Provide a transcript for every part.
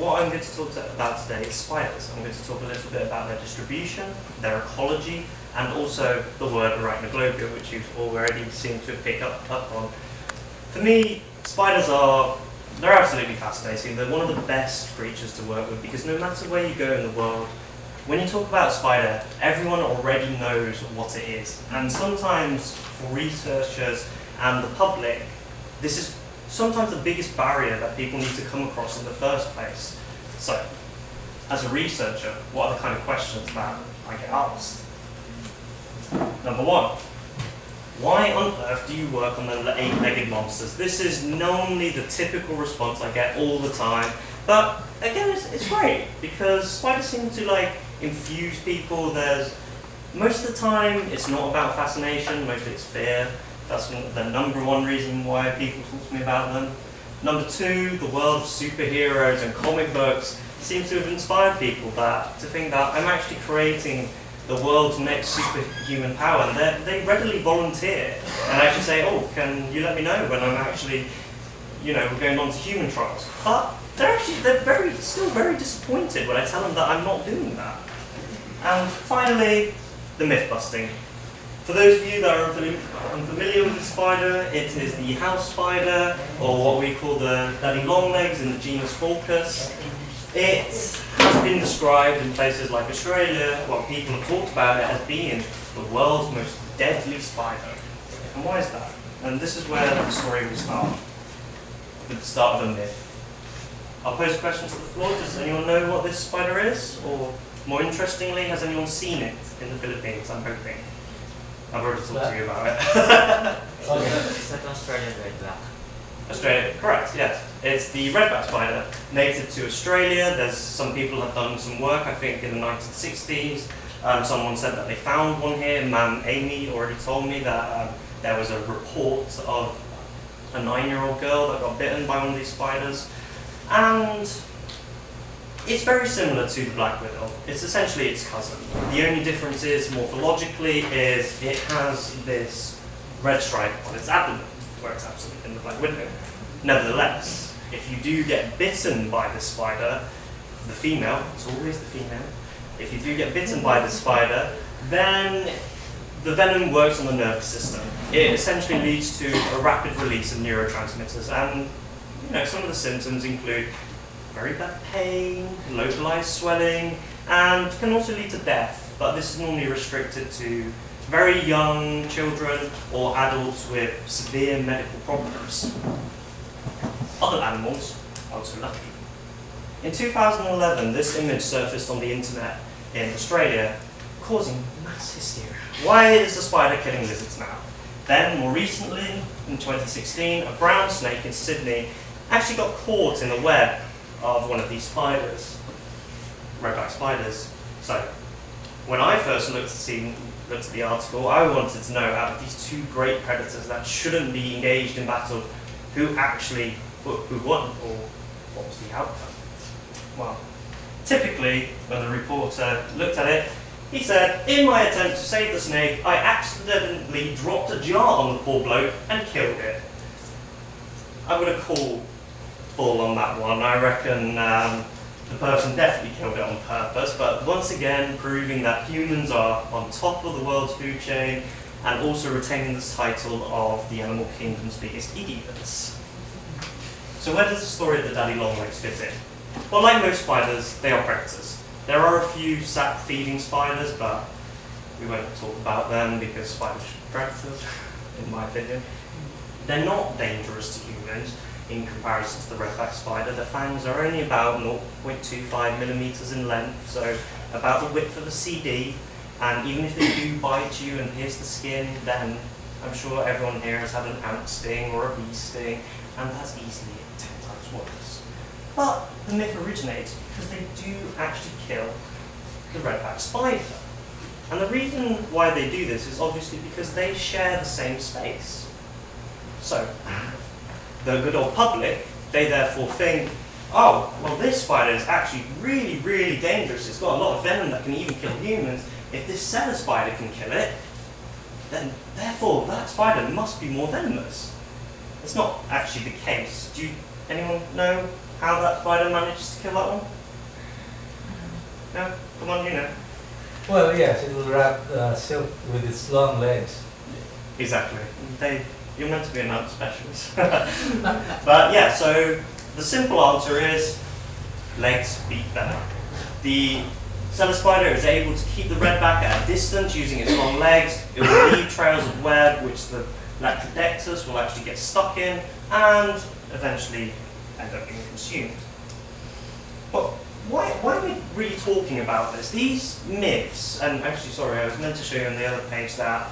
What I'm going to talk about today is spiders. I'm going to talk a little bit about their distribution, their ecology, and also the word Arachnoglobia, which you've already seemed to pick up on. For me, spiders they're absolutely fascinating. They're one of the best creatures to work with because no matter where you go in the world, when you talk about a spider, everyone already knows what it is. And sometimes for researchers and the public, this is sometimes the biggest barrier that people need to come across in the first place. So, as a researcher, what are the kind of questions that I get asked? Number one, why on earth do you work on the eight-legged monsters? This is normally the typical response I get all the time. But again, it's great because spiders seem to infuse people. Most of the time, it's not about fascination, mostly it's fear. That's the number one reason why people talk to me about them. Number two, the world of superheroes and comic books seems to have inspired people to think that I'm actually creating the world's next superhuman power. And they readily volunteer and actually say, oh, can you let me know when I'm actually, we're going on to human trials. But they're still very disappointed when I tell them that I'm not doing that. And finally, the myth busting. For those of you that are unfamiliar with the spider, it is the house spider, or what we call the daddy longlegs in the genus Pholcus. It has been described in places like Australia, people have talked about it as being the world's most deadly spider. And why is that? And this is where the story will start, with the start of a myth. I'll pose a question to the floor. Does anyone know what this spider is? Or more interestingly, has anyone seen it in the Philippines? I'm hoping. I've already talked to you about it. It's like Australian redback. Australia, correct, yes. It's the redback spider, native to Australia. There's some people have done some work, I think in the 1960s. Someone said that they found one here. Ma'am Amy already told me that there was a report of a 9-year-old girl that got bitten by one of these spiders. And it's very similar to the black widow. It's essentially its cousin. The only difference is, morphologically, is it has this red stripe on its abdomen, where it's absent in the black widow. Nevertheless, if you do get bitten by the spider, the female, it's always the female, if you do get bitten by the spider, then the venom works on the nervous system. It essentially leads to a rapid release of neurotransmitters, and some of the symptoms include very bad pain, localized swelling, and can also lead to death, but this is normally restricted to very young children or adults with severe medical problems. Other animals are also lucky. In 2011, this image surfaced on the internet in Australia, causing mass hysteria. Why is the spider killing lizards now? Then, more recently, in 2016, a brown snake in Sydney actually got caught in a web of one of these spiders, redback spiders. So, when I first looked at the article, I wanted to know, out of these two great predators that shouldn't be engaged in battle, who won, or what was the outcome? Well, typically, when the reporter looked at it, he said, in my attempt to save the snake, I accidentally dropped a jar on the poor bloke and killed it. I would have called bull on that one. I reckon the person definitely killed it on purpose, but once again proving that humans are on top of the world's food chain and also retaining this title of the animal kingdom's biggest idiot. So where does the story of the daddy longlegs fit in? Well, like most spiders, they are predators. There are a few sap-feeding spiders, but we won't talk about them because spiders are predators, in my opinion. They're not dangerous to humans in comparison to the redback spider. The fangs are only about 0.25 millimeters in length, so about the width of a CD, and even if they do bite you and pierce the skin, then I'm sure everyone here has had an ant sting or a bee sting, and that's easily 10 times worse. But the myth originates because they do actually kill the redback spider. And the reason why they do this is obviously because they share the same space. So, the good old public, they therefore think, oh, well, this spider is actually really, really dangerous. It's got a lot of venom that can even kill humans. If this cellar spider can kill it, then therefore that spider must be more venomous. it's not actually the case. Anyone know how that spider manages to kill that one? No? Come on, you know. Well, yes, it will wrap silk with its long legs. Exactly. You're meant to be an art specialist. But yeah, so the simple answer is legs beat better. The cellar spider is able to keep the redback at a distance using its long legs. It will leave trails of web which the Latrodectus will actually get stuck in and eventually end up being consumed. But why are we really talking about this? These myths, and actually, sorry, I was meant to show you on the other page that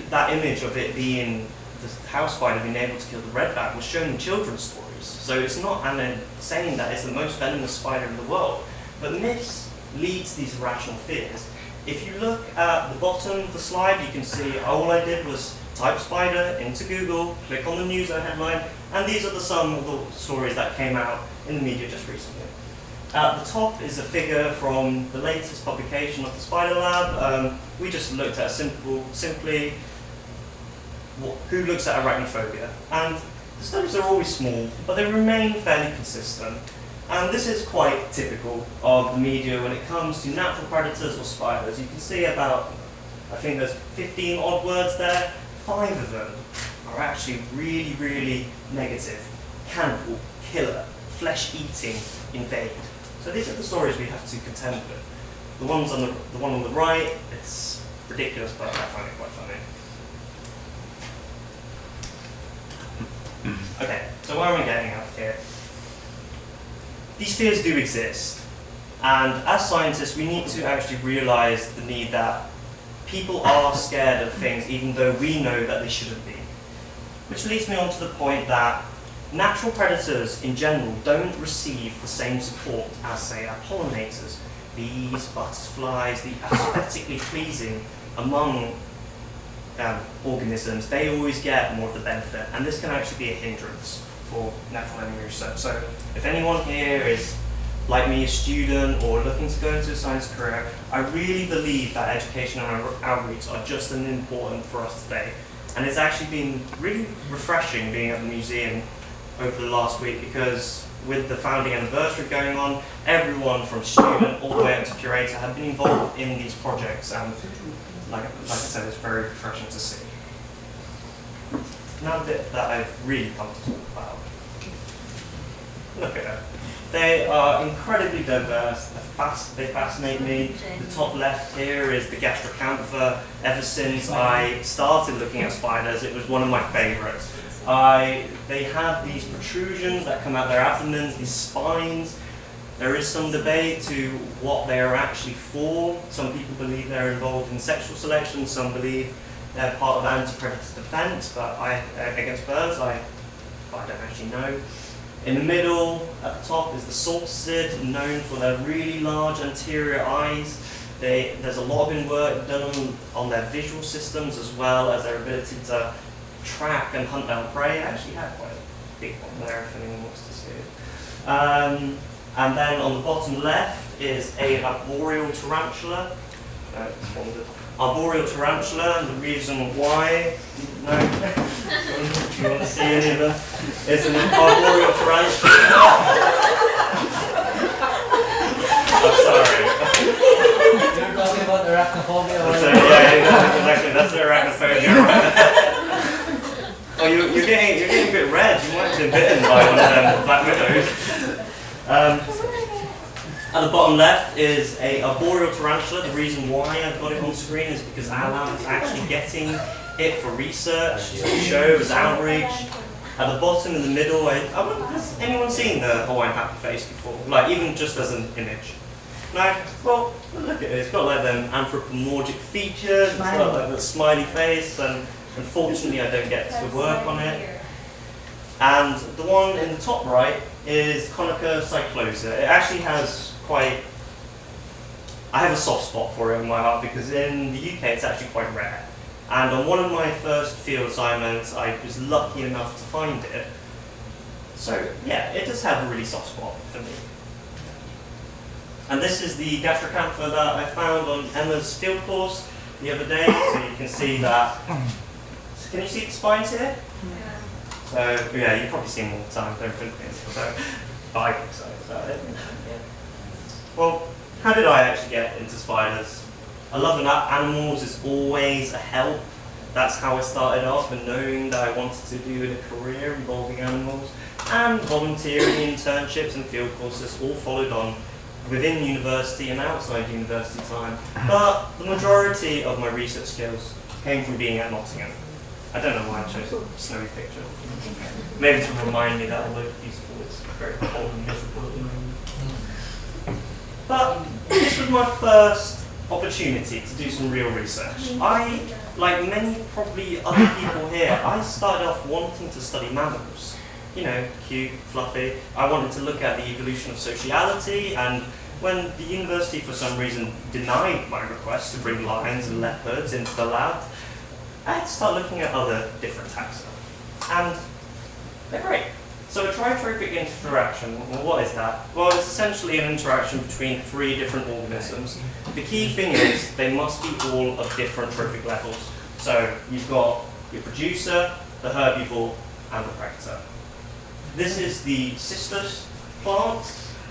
that image of it being the house spider being able to kill the redback was shown in children's stories. So it's not saying that it's the most venomous spider in the world, but myths lead to these irrational fears. If you look at the bottom of the slide, you can see all I did was type spider into Google, click on the news headline, and these are some of the stories that came out in the media just recently. At the top is a figure from the latest publication of the Spider Lab. We just looked at simply who looks at arachnophobia. And the studies are always small, but they remain fairly consistent. And this is quite typical of the media when it comes to natural predators or spiders. You can see about, I think there's 15 odd words there. 5 of them are actually really, really negative. Cannibal, killer, flesh-eating, invade. So these are the stories we have to contend with. The one on the right, it's ridiculous, but I find it quite funny. Okay, so where am I getting at here? These fears do exist, and as scientists, we need to actually realize the need that people are scared of things even though we know that they shouldn't be. Which leads me on to the point that natural predators in general don't receive the same support as, say, our pollinators. Bees, butterflies, the aesthetically pleasing among organisms, they always get more of the benefit, and this can actually be a hindrance for natural enemy research. So if anyone here is, like me, a student or looking to go into a science career, I really believe that education and outreach are just as important for us today. And it's actually been really refreshing being at the museum over the last week, because with the founding anniversary going on, everyone from student all the way up to curator have been involved in these projects, and like I said, it's very refreshing to see. Now the bit that I've really come to talk about. Look at them. They are incredibly diverse, they fascinate me. The top left here is the gastrocantha. Ever since I started looking at spiders, it was one of my favorites. They have these protrusions that come out their abdomens, these spines. There is some debate to what they are actually for. Some people believe they're involved in sexual selection, some believe they're part of anti-predator defense, but against birds, I don't actually know. In the middle, at the top, is the saucid, known for their really large anterior eyes. There's a lot of work done on their visual systems as well as their ability to track and hunt down prey. I actually have quite a big one there if anyone wants to see it. And then on the bottom left is an arboreal tarantula. Arboreal tarantula, and the reason why, no, if you want to see any of them, it's an arboreal tarantula. I'm sorry. You're talking about arachnophobia? Yeah, exactly, that's the arachnophobia, right? Oh, you're getting a bit red, you might have been bitten by one of them black widows. At the bottom left is a arboreal tarantula. The reason why I've got it on screen is because Alan is actually getting it for research, to show as outreach. At the bottom in the middle, has anyone seen the Hawaiian happy face before? Like, even just as an image? No? Well, look at it. It's got like them anthropomorphic features, it's got like the smiley face, and unfortunately I don't get to work on it. And the one in the top right is Conica cyclosa. It actually has I have a soft spot for it in my heart, because in the UK it's actually quite rare. And on one of my first field assignments, I was lucky enough to find it. So yeah, it does have a really soft spot for me. And this is the gastrocantha that I found on Emma's field course the other day. So you can see that Can you see the spines here? So yeah, you've probably seen them all the time, don't think so. But I think so. Well, how did I actually get into spiders? I love animals is always a help. That's how I started off, and knowing that I wanted to do a career involving animals, and volunteering, internships and field courses all followed on within university and outside university time. But the majority of my research skills came from being at Nottingham. I don't know why I chose a snowy picture. Maybe to remind me that although it's beautiful, it's very cold and miserable at the moment. But this was my first opportunity to do some real research. I, like many probably other people here, I started off wanting to study mammals. You know, cute, fluffy. I wanted to look at the evolution of sociality, and when the university for some reason denied my request to bring lions and leopards into the lab, I had to start looking at other different taxa. And they're great. So a tritrophic interaction, well, what is that? Well, it's essentially an interaction between 3 different organisms. The key thing is they must be all of different trophic levels. So you've got your producer, the herbivore, and the predator. This is the cistus plant.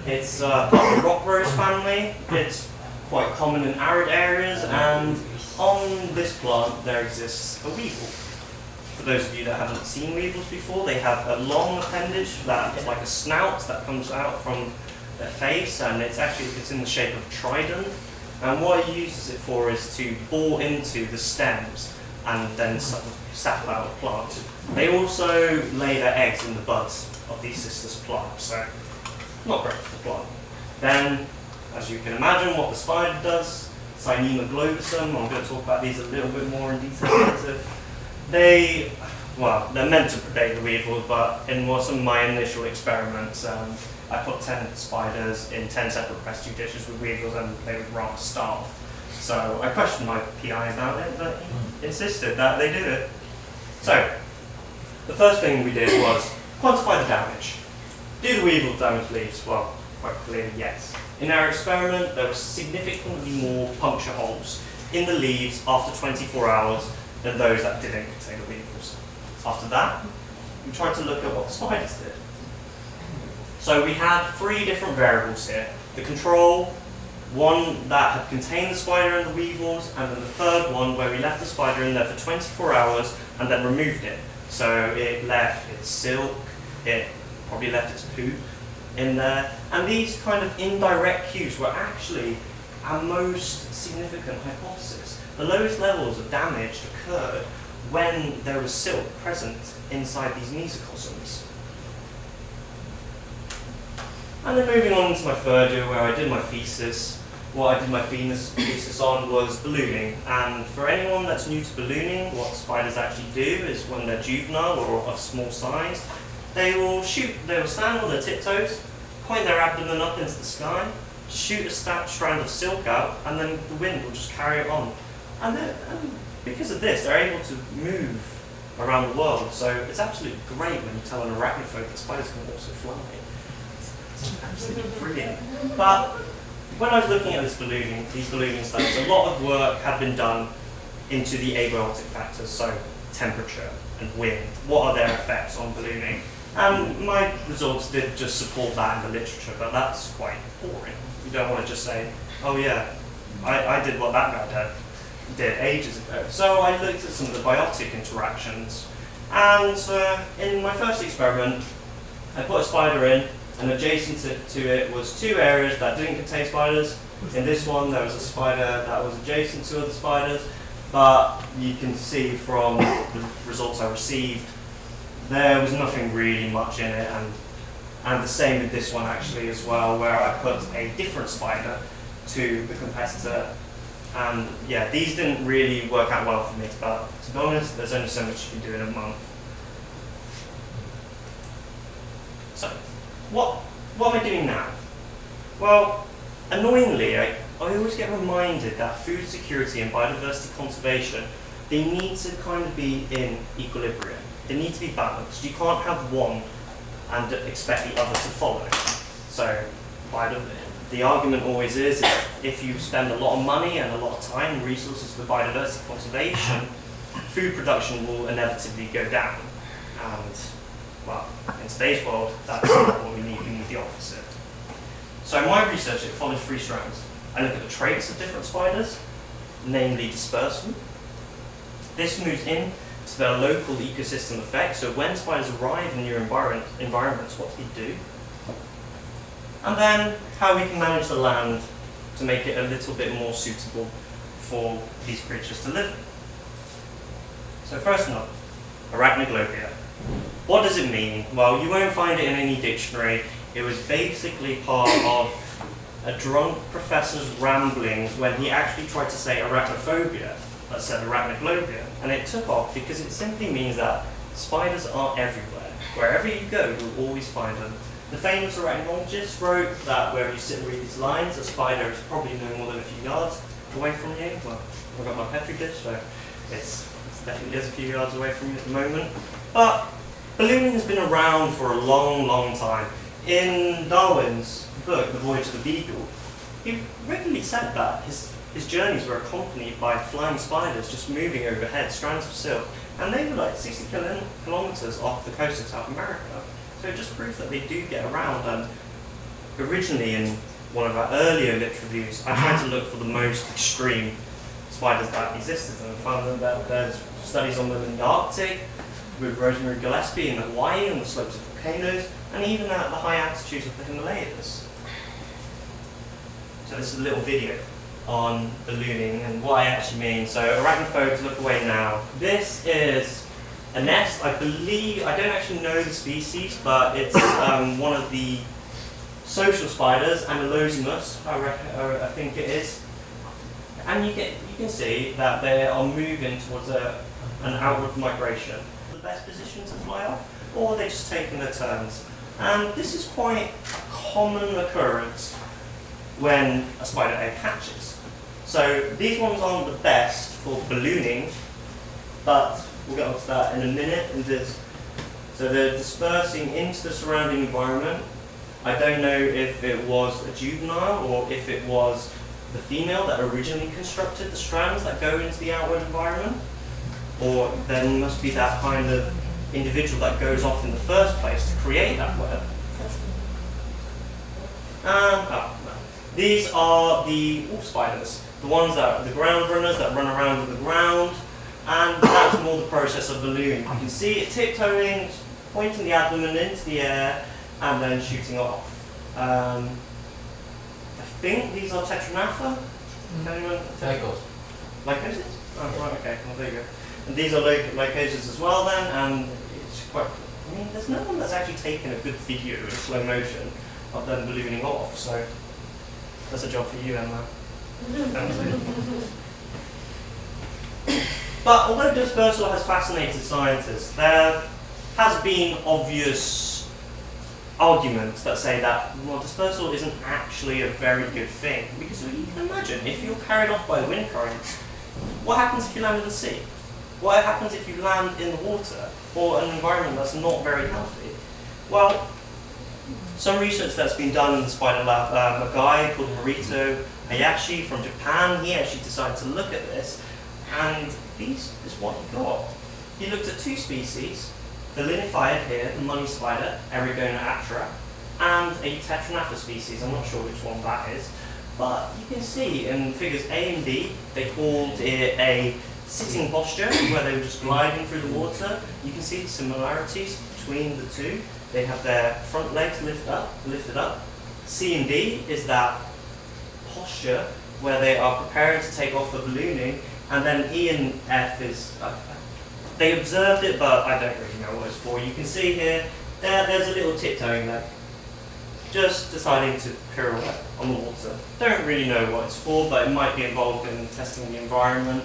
It's part of the rock rose family. It's quite common in arid areas, and on this plant there exists a weevil. For those of you that haven't seen weevils before, they have a long appendage that's like a snout that comes out from their face, and it's in the shape of a trident. And what it uses it for is to bore into the stems and then sap out the plant. They also lay their eggs in the buds of these cistus plants, so not great for the plant. Then, as you can imagine, what the spider does, Arachnoglobia, I'm going to talk about these a little bit more in detail later. They're meant to predate the weevils, but in some of my initial experiments, I put 10 spiders in 10 separate rescue dishes with weevils, and they would rather starve. So I questioned my PI about it, but he insisted that they do it. So, the first thing we did was quantify the damage. Do the weevils damage leaves? Well, quite clearly yes. In our experiment, there were significantly more puncture holes in the leaves after 24 hours than those that didn't contain the weevils. After that, we tried to look at what the spiders did. So we had 3 different variables here. The control, one that had contained the spider and the weevils, and then the third one where we left the spider in there for 24 hours and then removed it. So it left its silk, it probably left its poop in there, and these kind of indirect cues were actually our most significant hypothesis. The lowest levels of damage occurred when there was silk present inside these mesocosms. And then moving on to my third year where I did my thesis, what I did my thesis on was ballooning. And for anyone that's new to ballooning, what spiders actually do is when they're juvenile or of small size, they will stand on their tiptoes, point their abdomen up into the sky, shoot a strand of silk out, and then the wind will just carry it on. And because of this, they're able to move around the world. So it's absolutely great when you tell an arachnophobe that spiders can also fly. It's absolutely brilliant. But when I was looking at these ballooning studies, a lot of work had been done into the abiotic factors, so temperature and wind. What are their effects on ballooning? And my results did just support that in the literature, but that's quite boring. You don't want to just say, oh yeah, I did what that guy did ages ago. So I looked at some of the biotic interactions, and in my first experiment, I put a spider in, and adjacent to it was 2 areas that didn't contain spiders. In this one, there was a spider that was adjacent to other spiders, but you can see from the results I received, there was nothing really much in it, and the same with this one actually as well, where I put a different spider to the competitor. And yeah, these didn't really work out well for me, but to be honest, there's only so much you can do in a month. So, what am I doing now? Well, annoyingly, I always get reminded that food security and biodiversity conservation, they need to kind of be in equilibrium. They need to be balanced. You can't have one and expect the other to follow. So, the argument always is if you spend a lot of money and a lot of time and resources for biodiversity conservation, food production will inevitably go down. And, well, in today's world, that's not what we need. We need the opposite. So my research, it follows three strands. I look at the traits of different spiders, namely dispersal. This moves in to their local ecosystem effect. So when spiders arrive in your environments, what do they do? And then how we can manage the land to make it a little bit more suitable for these creatures to live in. So first up, Arachnoglobia. What does it mean? Well, you won't find it in any dictionary. It was basically part of a drunk professor's ramblings when he actually tried to say arachnophobia, but said arachnoglobia. And it took off because it simply means that spiders are everywhere. Wherever you go, you'll always find them. The famous arachnologist wrote that where you sit and read these lines, a spider is probably no more than a few yards away from you. Well, I've got my petri dish, so it's definitely is a few yards away from you at the moment. But ballooning has been around for a long, long time. In Darwin's book, The Voyage of the Beagle, he regularly said that his journeys were accompanied by flying spiders just moving overhead, strands of silk, and they were like 60 kilometers off the coast of South America. So it just proves that they do get around. And originally, in one of our earlier lit reviews, I tried to look for the most extreme spiders that existed, and I found that there's studies on them in the Arctic, with Rosemary Gillespie in Hawaii on the slopes of volcanoes, and even at the high altitudes of the Himalayas. So this is a little video on ballooning and what I actually mean. So arachnophobes, look away now. This is a nest, I believe, I don't actually know the species, but it's one of the social spiders, Amelozimus, I think it is. And you can see that they are moving towards an outward migration. The best position to fly off, or they're just taking their turns. And this is quite a common occurrence when a spider egg hatches. So these ones aren't the best for ballooning, but we'll get onto that in a minute. So they're dispersing into the surrounding environment. I don't know if it was a juvenile or if it was the female that originally constructed the strands that go into the outward environment, or there must be that kind of individual that goes off in the first place to create that web. These are the wolf spiders, the ones that the ground runners that run around on the ground, and that's more the process of ballooning. You can see it tiptoeing, pointing the abdomen into the air, and then shooting off. I think these are Tetranapha. Lycosis? Oh, right, okay, well there you go. And these are lycosis as well then, and it's quite, I mean, there's no one that's actually taken a good video in slow motion of them ballooning off, so that's a job for you, Emma. But although dispersal has fascinated scientists, there has been obvious arguments that say that, well, dispersal isn't actually a very good thing. Because you can imagine, if you're carried off by wind currents, what happens if you land in the sea? What happens if you land in the water, or an environment that's not very healthy? Well, some research that's been done in the spider lab, a guy called Morito Hayashi from Japan, he actually decided to look at this, and this is what he got. He looked at two species, the linified here, the money spider, Erigona atra, and a Tetranapha species. I'm not sure which one that is, but you can see in figures A and B, they called it a sitting posture, where they were just gliding through the water. You can see the similarities between the two. They have their front legs lifted up. C and D is that posture where they are preparing to take off the ballooning, and then E and F is, they observed it, but I don't really know what it's for. You can see here, there's a little tiptoeing there, just deciding to pirouette on the water. Don't really know what it's for, but it might be involved in testing the environment.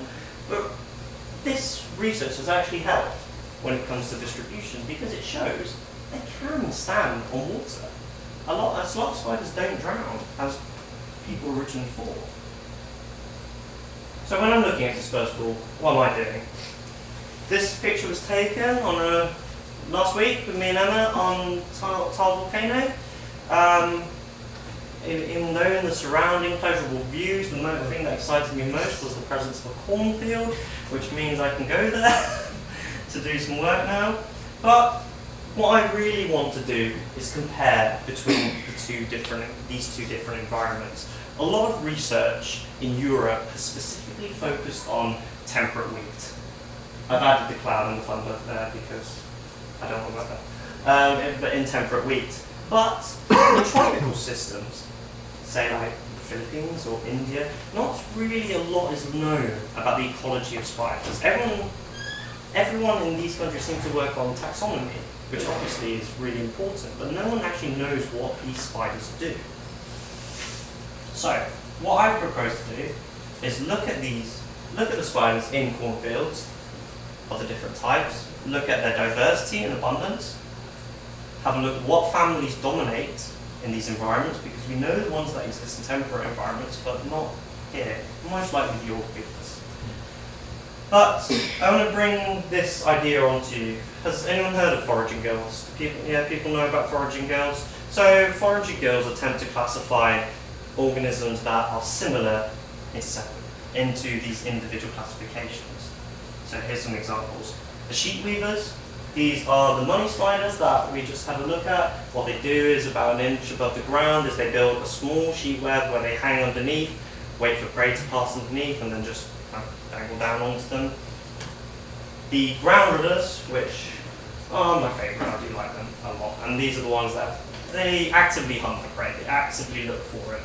But this research has actually helped when it comes to distribution, because it shows they can stand on water. A lot of spiders don't drown, as people originally thought. So when I'm looking at dispersal, what am I doing? This picture was taken on last week with me and Emma on Tal Volcano. even though in the surrounding pleasurable views, the thing that excited me most was the presence of a cornfield, which means I can go there to do some work now. But what I really want to do is compare between these two different environments. A lot of research in Europe has specifically focused on temperate wheat. I've added the cloud and the thunder there because I don't want that. But in temperate wheat. But in tropical systems, say like the Philippines or India, not really a lot is known about the ecology of spiders. Everyone in these countries seems to work on taxonomy, which obviously is really important, but no one actually knows what these spiders do. So, what I propose to do is look at the spiders in cornfields of the different types, look at their diversity and abundance, have a look at what families dominate in these environments, because we know the ones that exist in temperate environments, but not here, most likely the Orchids. But I want to bring this idea onto you. Has anyone heard of foraging girls? People know about foraging girls. So foraging girls attempt to classify organisms that are similar into these individual classifications. So here's some examples. The sheet weavers. These are the money spiders that we just had a look at. What they do is about 1 inch above the ground is they build a small sheet web where they hang underneath, wait for prey to pass underneath, and then just dangle down onto them. The ground ridders, which are my favourite, I do like them a lot. And these are the ones that they actively hunt for prey, they actively look for it.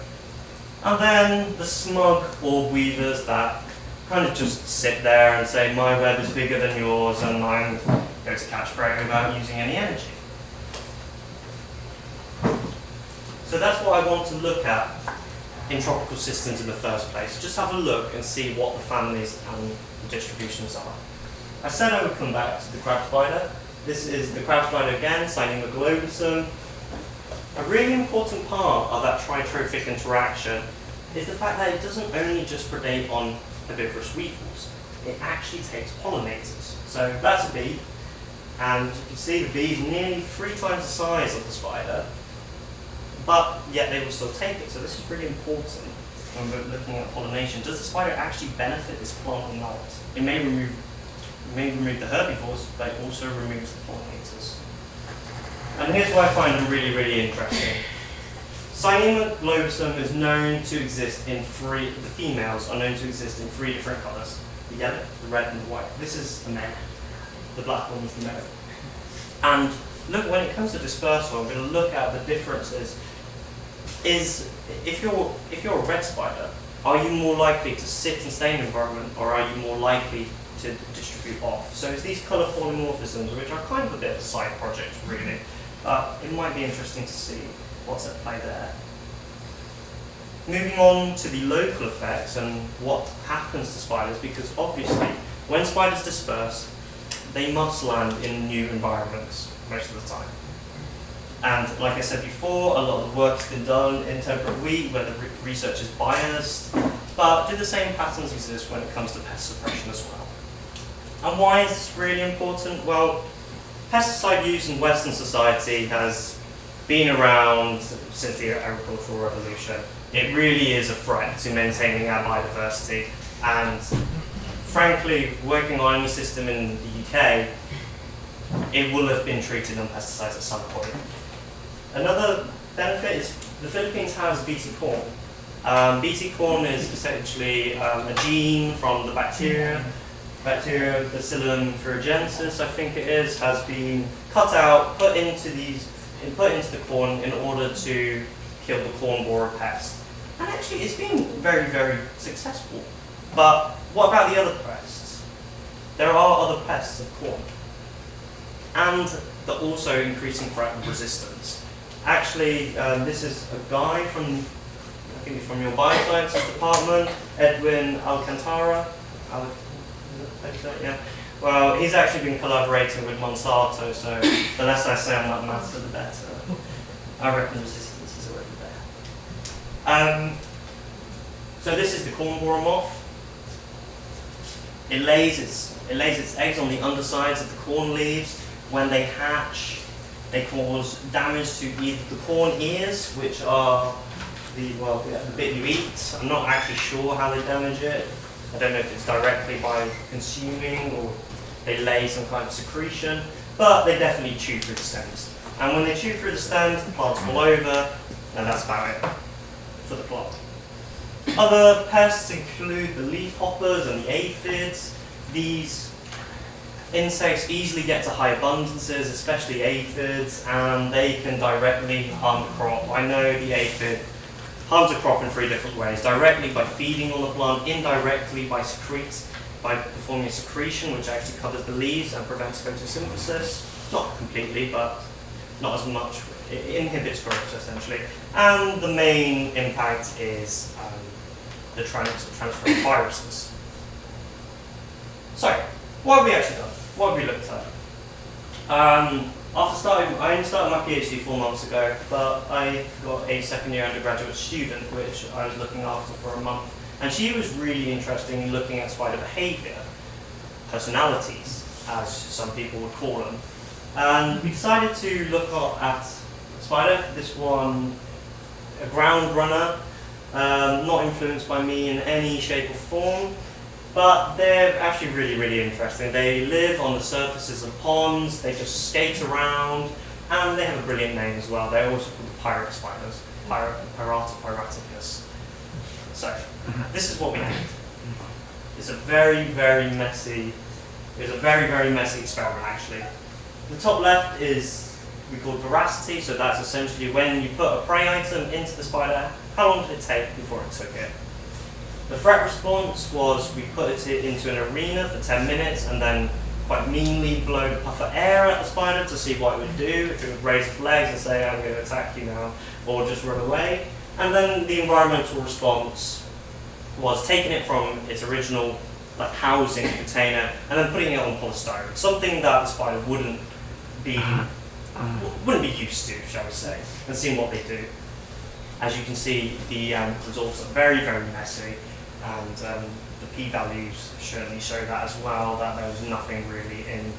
And then the smug orb weavers that kind of just sit there and say, my web is bigger than yours and I'm going to catch prey without using any energy. So that's what I want to look at in tropical systems in the first place. Just have a look and see what the families and the distributions are. I said I would come back to the crab spider. This is the crab spider again, Arachnoglobia. A really important part of that tritrophic interaction is the fact that it doesn't only just predate on herbivorous weevils, it actually takes pollinators. So that's a bee, and you can see the bee is nearly 3 times the size of the spider, but yet they will still take it. So this is really important when we're looking at pollination. Does the spider actually benefit this plant or not? It may remove the herbivores, but it also removes the pollinators. And here's why I find them really, really interesting. Arachnoglobia is known to exist in the females are known to exist in 3 different colours. The yellow, the red and the white. This is the male. The black one is the male. And look, when it comes to dispersal, I'm going to look at the differences. If you're a red spider, are you more likely to sit and stay in an environment, or are you more likely to distribute off? So it's these colour polymorphisms, which are kind of a bit of a side project, really. It might be interesting to see what's at play there. Moving on to the local effects and what happens to spiders, because obviously when spiders disperse, they must land in new environments most of the time. And like I said before, a lot of the work has been done in temperate wheat where the research is biased, but do the same patterns exist when it comes to pest suppression as well? And why is this really important? Well, pesticide use in Western society has been around since the agricultural revolution. It really is a threat to maintaining our biodiversity, and frankly, working on any system in the UK, it will have been treated on pesticides at some point. Another benefit is the Philippines has BT corn. BT corn is essentially a gene from the bacteria Bacterium thuringiensis, I think it is, has been cut out, put into the corn in order to kill the corn borer pest. And actually, it's been very, very successful. But what about the other pests? There are other pests of corn, and they're also increasing threat of resistance. Actually, this is a guy from, I think he's from your biosciences department, Edwin Alcantara. Yeah. Well, he's actually been collaborating with Monsanto, so the less I say on that matter, the better. I reckon resistance is already there. So this is the corn borer moth. It lays its eggs on the undersides of the corn leaves. When they hatch, they cause damage to either the corn ears, which are the bit you eat. I'm not actually sure how they damage it. I don't know if it's directly by consuming or they lay some kind of secretion, but they definitely chew through the stems. And when they chew through the stems, the plants fall over, and that's about it for the plant. Other pests include the leaf hoppers and the aphids. These insects easily get to high abundances, especially aphids, and they can directly harm the crop. I know the aphid harms the crop in 3 different ways: directly by feeding on the plant, indirectly by performing secretion, which actually covers the leaves and prevents photosynthesis. Not completely, but not as much. It inhibits growth essentially. And the main impact is the transfer of viruses. So, what have we actually done? What have we looked at? I only started my PhD 4 months ago, but I got a second-year undergraduate student, which I was looking after for a month, and she was really interested in looking at spider behaviour, personalities, as some people would call them. And we decided to look at spider. This one, a ground runner, not influenced by me in any shape or form. But they're actually really, really interesting. They live on the surfaces of ponds, they just skate around, and they have a brilliant name as well. They're also called pirate spiders, Pirata pyraticus. So, this is what we named. It's a very, very messy, experiment actually. The top left is, we call veracity, so that's essentially when you put a prey item into the spider, how long did it take before it took it? The threat response was we put it into an arena for 10 minutes and then quite meanly blow a puff of air at the spider to see what it would do, if it would raise its legs and say, I'm going to attack you now, or just run away. And then the environmental response was taking it from its original housing container and then putting it on polystyrene, something that the spider wouldn't be used to, shall we say, and seeing what they do. As you can see, the results are very, very messy. And the p-values certainly show that as well, that there was nothing really in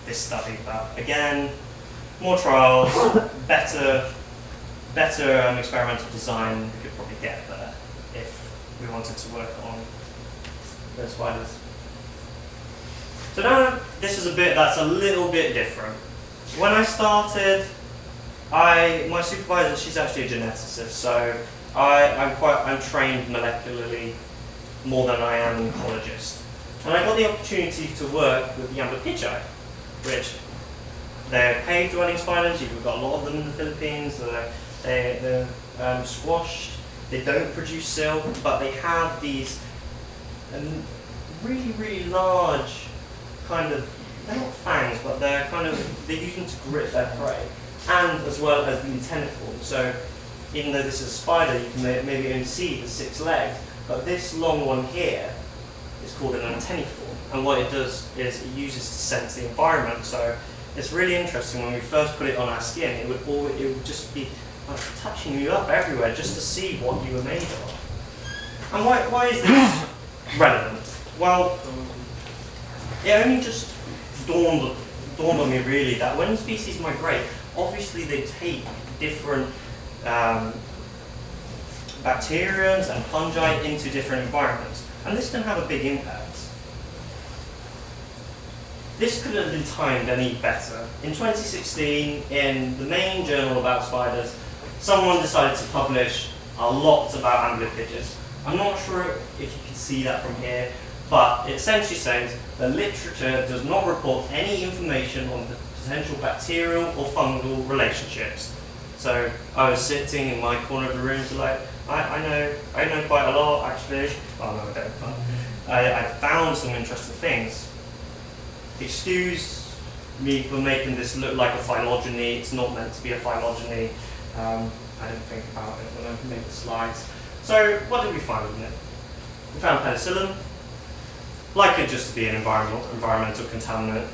this study. But again, more trials, better experimental design we could probably get there if we wanted to work on those spiders. So now this is a bit that's a little bit different. When I started, my supervisor, she's actually a geneticist, so I'm trained molecularly more than I am an ecologist. And I got the opportunity to work with the amblypygi, which they're cave-dwelling spiders. You've got a lot of them in the Philippines. They're squashed. They don't produce silk, but they have these really, really large kind of, they're not fangs, but they use them to grip their prey, and as well as the antenniform. So even though this is a spider, you can maybe only see the 6 legs, but this long one here is called an antenniform, and what it does is it uses to sense the environment. So it's really interesting. When we first put it on our skin, it would just be touching you up everywhere just to see what you were made of. And why is this relevant? Well, it only just dawned on me really that when species migrate, obviously they take different bacteriums and fungi into different environments, and this can have a big impact. This couldn't have been timed any better. In 2016, in the main journal about spiders, someone decided to publish a lot about amblypygids. I'm not sure if you can see that from here, but it essentially says the literature does not report any information on the potential bacterial or fungal relationships. So I was sitting in my corner of the room, so I know quite a lot actually. Well, no, I don't, but I found some interesting things. Excuse me for making this look like a phylogeny. It's not meant to be a phylogeny. I didn't think about it when I made the slides. So what did we find in it? We found penicillin, likely just to be an environmental contaminant.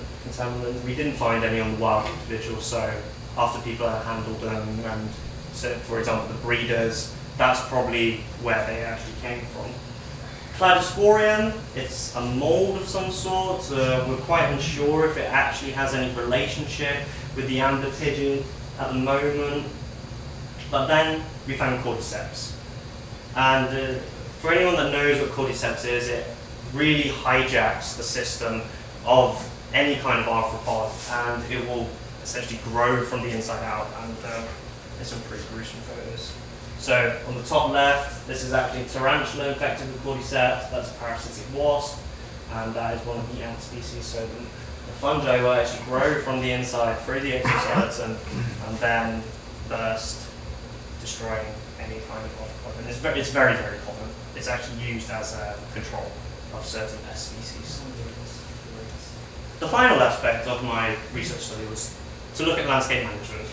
We didn't find any on the wild individuals, so after people had handled them, and so, for example, the breeders, that's probably where they actually came from. Cladosporium, it's a mold of some sort. We're quite unsure if it actually has any relationship with the amblypygid at the moment. But then we found cordyceps. And for anyone that knows what cordyceps is, it really hijacks the system of any kind of arthropod, and it will essentially grow from the inside out. And there's some pretty gruesome photos. So on the top left, this is actually a tarantula infected with cordyceps. That's a parasitic wasp, and that is one of the ant species. So the fungi will actually grow from the inside through the exoskeleton and then burst, destroying any kind of arthropod. And it's very, very common. It's actually used as a control of certain pest species. The final aspect of my research study was to look at landscape management.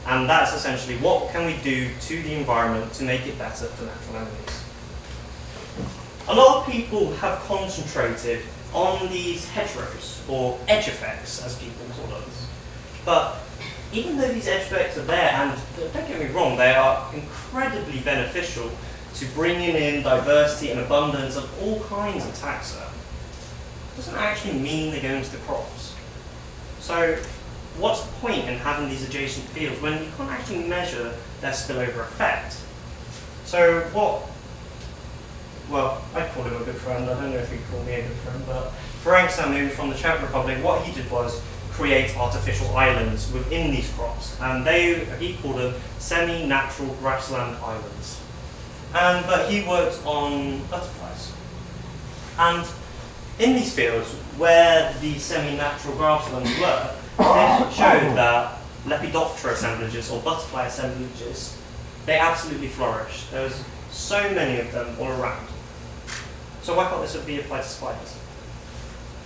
And that's essentially what can we do to the environment to make it better for natural enemies. A lot of people have concentrated on these hedgerows, or edge effects as people call them. But even though these edge effects are there, and don't get me wrong, they are incredibly beneficial to bringing in diversity and abundance of all kinds of taxa, it doesn't actually mean they go into the crops. So what's the point in having these adjacent fields when you can't actually measure their spillover effect? So well, I'd call him a good friend. I don't know if he'd call me a good friend, but Frank Samu from the Czech Republic, what he did was create artificial islands within these crops, and he called them semi-natural grassland islands. But he worked on butterflies. And in these fields, where the semi-natural grasslands were, they showed that Lepidoptera assemblages, or butterfly assemblages, they absolutely flourished. There was so many of them all around. So why can't this be applied to spiders?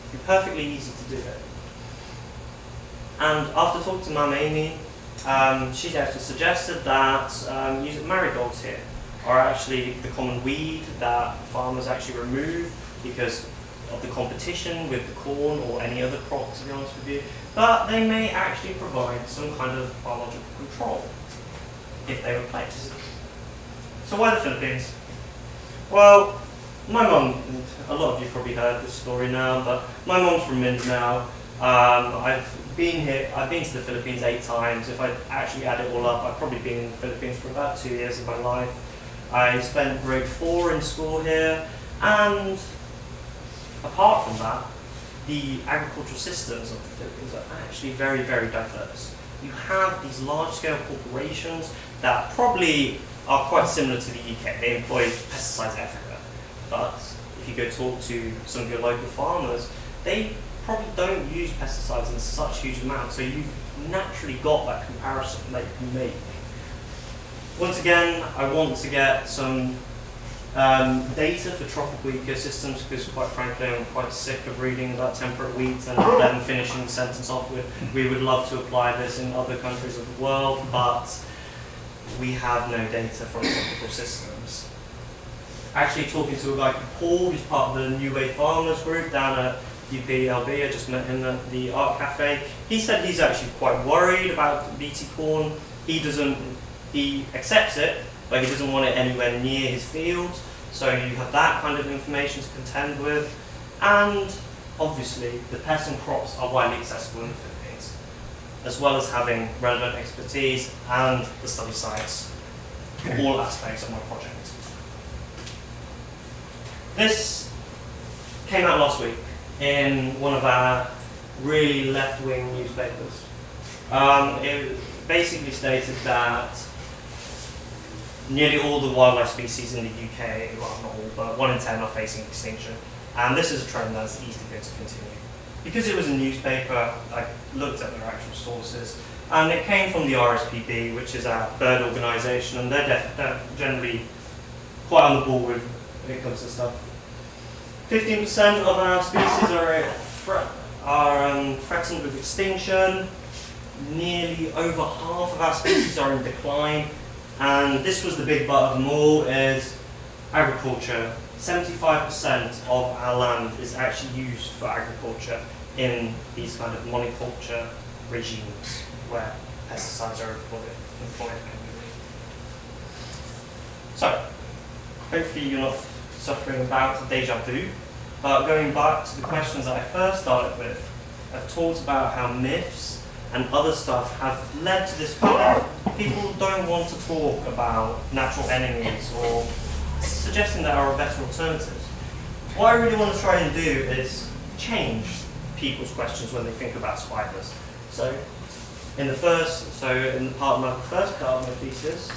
It'd be perfectly easy to do it. And after talking to Mum Amy, she actually suggested that using marigolds here are actually the common weed that farmers actually remove because of the competition with the corn or any other crop, to be honest with you. But they may actually provide some kind of biological control if they were placed. So why the Philippines? Well, my mum, a lot of you probably heard this story now, but my mum's from Mindanao. I've been to the Philippines 8 times. If I actually add it all up, I've probably been in the Philippines for about 2 years of my life. I spent grade 4 in school here, and apart from that, the agricultural systems of the Philippines are actually very, very diverse. You have these large-scale corporations that probably are quite similar to the UK. They employ pesticides everywhere. But if you go talk to some of your local farmers, they probably don't use pesticides in such huge amounts. So you've naturally got that comparison that you can make. Once again, I want to get some data for tropical ecosystems because, quite frankly, I'm quite sick of reading about temperate wheat and then finishing the sentence off with, we would love to apply this in other countries of the world, but we have no data from tropical systems. Actually talking to a guy called Paul, who's part of the New Wave Farmers group down at UPLB, I just met him at the Art Cafe. He said he's actually quite worried about BT corn. He accepts it, but he doesn't want it anywhere near his fields. So you have that kind of information to contend with. And obviously, the pests and crops are widely accessible in the Philippines, as well as having relevant expertise and the study sites for all aspects of my project. This came out last week in one of our really left-wing newspapers. It basically stated that nearly all the wildlife species in the UK, well not all, but 1 in 10 are facing extinction. And this is a trend that's easily going to continue. Because it was a newspaper, I looked at their actual sources, and it came from the RSPB, which is our bird organisation, and they're generally quite on the ball with when it comes to stuff. 15% of our species are threatened with extinction. Nearly over half of our species are in decline. And this was the big but of them all, is agriculture. 75% of our land is actually used for agriculture in these kind of monoculture regimes where pesticides are employed. So, hopefully you're not suffering about deja vu, but going back to the questions that I first started with, I've talked about how myths and other stuff have led to this kind of, people don't want to talk about natural enemies or suggesting there are better alternatives. What I really want to try and do is change people's questions when they think about spiders. So, in the first part of my first part of my thesis,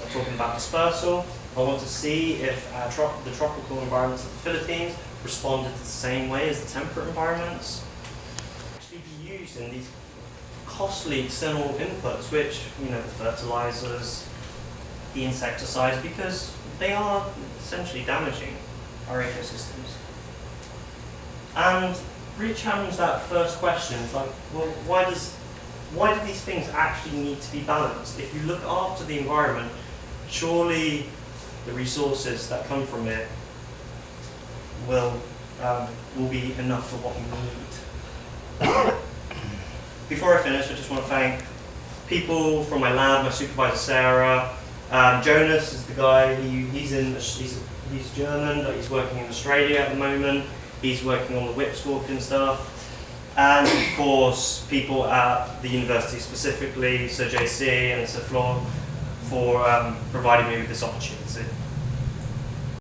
I'm talking about dispersal. I want to see if the tropical environments of the Philippines responded the same way as the temperate environments. Actually be used in these costly external inputs, which, you know, the fertilizers, the insecticides, because they are essentially damaging our ecosystems. And really challenge that first question. It's like, well, why do these things actually need to be balanced? If you look after the environment, surely the resources that come from it will be enough for what we need. Before I finish, I just want to thank people from my lab, my supervisor Sarah. Jonas is the guy. He's German, but he's working in Australia at the moment. He's working on the whip scorpion stuff. And of course, people at the university, specifically Sir JC and Sir Flor, for providing me with this opportunity.